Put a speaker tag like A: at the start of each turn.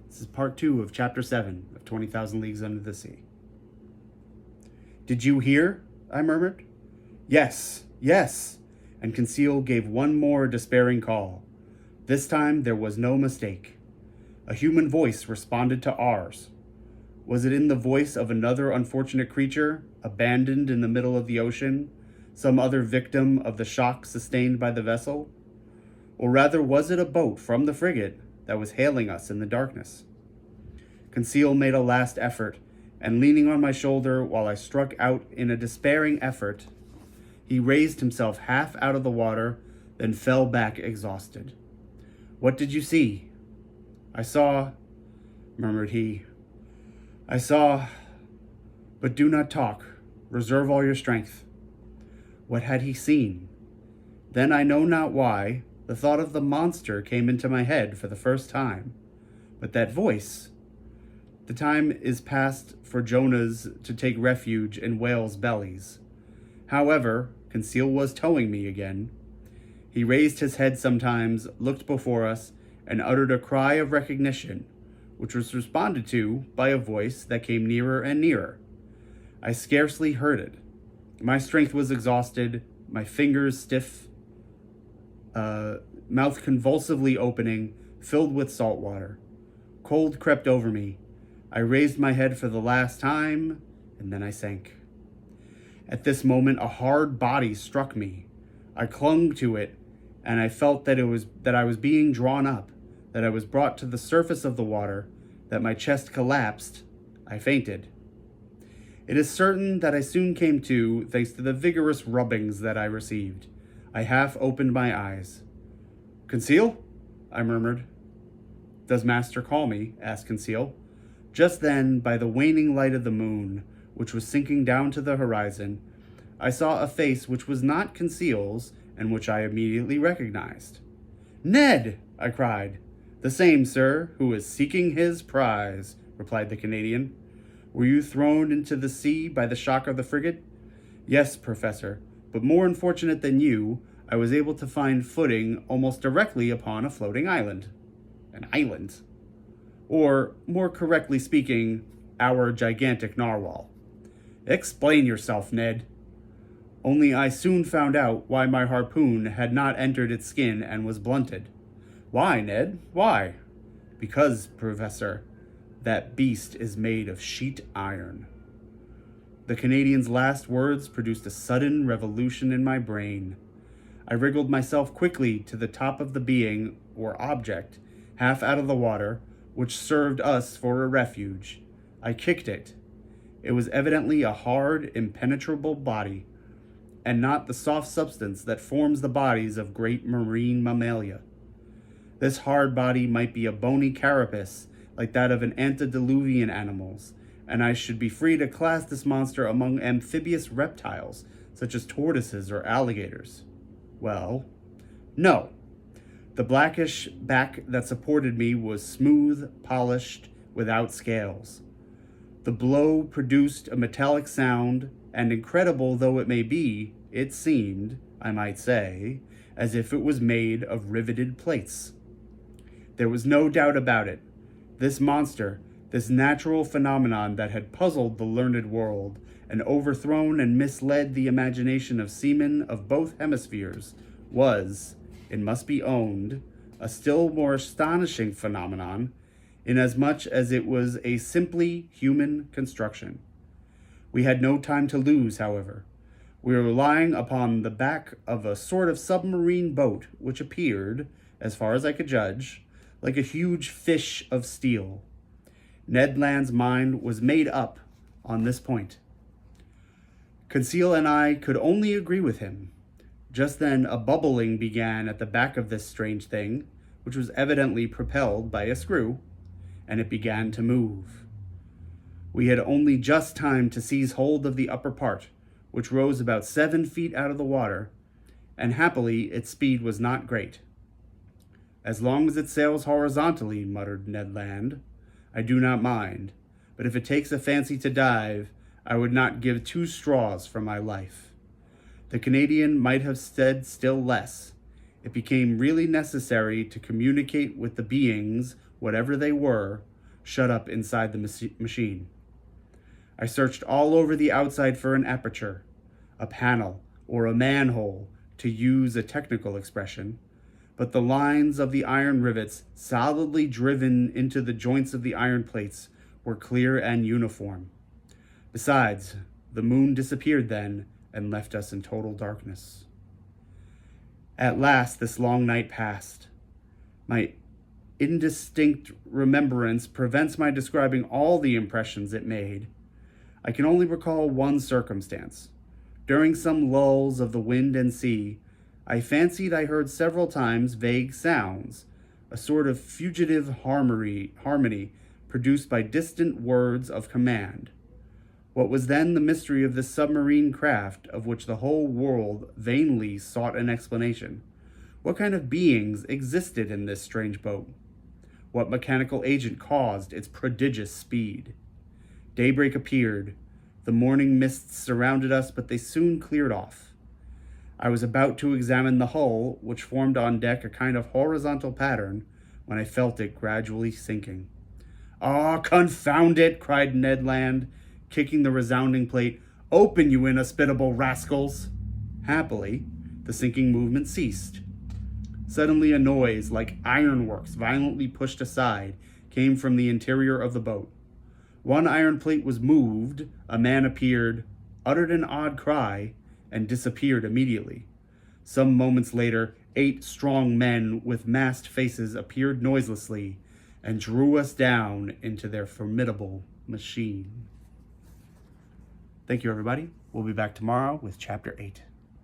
A: This is part 2 of chapter 7 of 20,000 Leagues Under the Sea. "Did you hear?" I murmured. "Yes, yes," and Conseil gave one more despairing call. This time there was no mistake. A human voice responded to ours. Was it in the voice of another unfortunate creature, abandoned in the middle of the ocean, some other victim of the shock sustained by the vessel? Or rather, was it a boat from the frigate that was hailing us in the darkness? Conseil made a last effort, and leaning on my shoulder while I struck out in a despairing effort, he raised himself half out of the water, then fell back exhausted. "What did you see?" "I saw," murmured he. "I saw, but do not talk. Reserve all your strength." What had he seen? Then, I know not why, the thought of the monster came into my head for the first time. But that voice... The time is past for Jonahs to take refuge in whales' bellies. However, Conseil was towing me again. He raised his head sometimes, looked before us, and uttered a cry of recognition, which was responded to by a voice that came nearer and nearer. I scarcely heard it. My strength was exhausted, my fingers stiff, mouth convulsively opening, filled with salt water. Cold crept over me. I raised my head for the last time, and then I sank. At this moment, a hard body struck me. I clung to it, and I felt that I was being drawn up, that I was brought to the surface of the water, that my chest collapsed. I fainted. It is certain that I soon came to, thanks to the vigorous rubbings that I received. I half opened my eyes. "Conseil?" I murmured. "Does master call me?" asked Conseil. Just then, by the waning light of the moon, which was sinking down to the horizon, I saw a face which was not Conseil's, and which I immediately recognized. "Ned!" I cried. "The same, sir, who is seeking his prize," replied the Canadian. "Were you thrown into the sea by the shock of the frigate?" "Yes, Professor, but more unfortunate than you, I was able to find footing almost directly upon a floating island." "An island?" "Or, more correctly speaking, our gigantic narwhal." "Explain yourself, Ned." "Only I soon found out why my harpoon had not entered its skin and was blunted." "Why, Ned? Why?" "Because, Professor, that beast is made of sheet iron." The Canadian's last words produced a sudden revolution in my brain. I wriggled myself quickly to the top of the being, or object, half out of the water, which served us for a refuge. I kicked it. It was evidently a hard, impenetrable body, and not the soft substance that forms the bodies of great marine mammalia. This hard body might be a bony carapace, like that of an antediluvian animals, and I should be free to class this monster among amphibious reptiles, such as tortoises or alligators. Well, no. The blackish back that supported me was smooth, polished, without scales. The blow produced a metallic sound, and incredible though it may be, it seemed, I might say, as if it was made of riveted plates. There was no doubt about it. This monster, this natural phenomenon that had puzzled the learned world, and overthrown and misled the imagination of seamen of both hemispheres, was, it must be owned, a still more astonishing phenomenon, inasmuch as it was a simply human construction. We had no time to lose, however. We were lying upon the back of a sort of submarine boat, which appeared, as far as I could judge, like a huge fish of steel. Ned Land's mind was made up on this point. Conseil and I could only agree with him. Just then a bubbling began at the back of this strange thing, which was evidently propelled by a screw, and it began to move. We had only just time to seize hold of the upper part, which rose about 7 feet out of the water, and happily its speed was not great. "As long as it sails horizontally," muttered Ned Land, "I do not mind, but if it takes a fancy to dive, I would not give 2 straws for my life." The Canadian might have said still less. It became really necessary to communicate with the beings, whatever they were, shut up inside the machine. I searched all over the outside for an aperture, a panel, or a manhole, to use a technical expression, but the lines of the iron rivets solidly driven into the joints of the iron plates were clear and uniform. Besides, the moon disappeared then and left us in total darkness. At last this long night passed. My indistinct remembrance prevents my describing all the impressions it made. I can only recall one circumstance. During some lulls of the wind and sea, I fancied I heard several times vague sounds, a sort of fugitive harmony produced by distant words of command. What was then the mystery of this submarine craft of which the whole world vainly sought an explanation? What kind of beings existed in this strange boat? What mechanical agent caused its prodigious speed? Daybreak appeared. The morning mists surrounded us, but they soon cleared off. I was about to examine the hull, which formed on deck a kind of horizontal pattern, when I felt it gradually sinking. "Ah, confound it!" cried Ned Land, kicking the resounding plate. "Open, you inhospitable rascals!" Happily, the sinking movement ceased. Suddenly a noise, like ironworks violently pushed aside, came from the interior of the boat. One iron plate was moved, a man appeared, uttered an odd cry, and disappeared immediately. Some moments later, 8 strong men with masked faces appeared noiselessly and drew us down into their formidable machine. Thank you, everybody. We'll be back tomorrow with Chapter 8.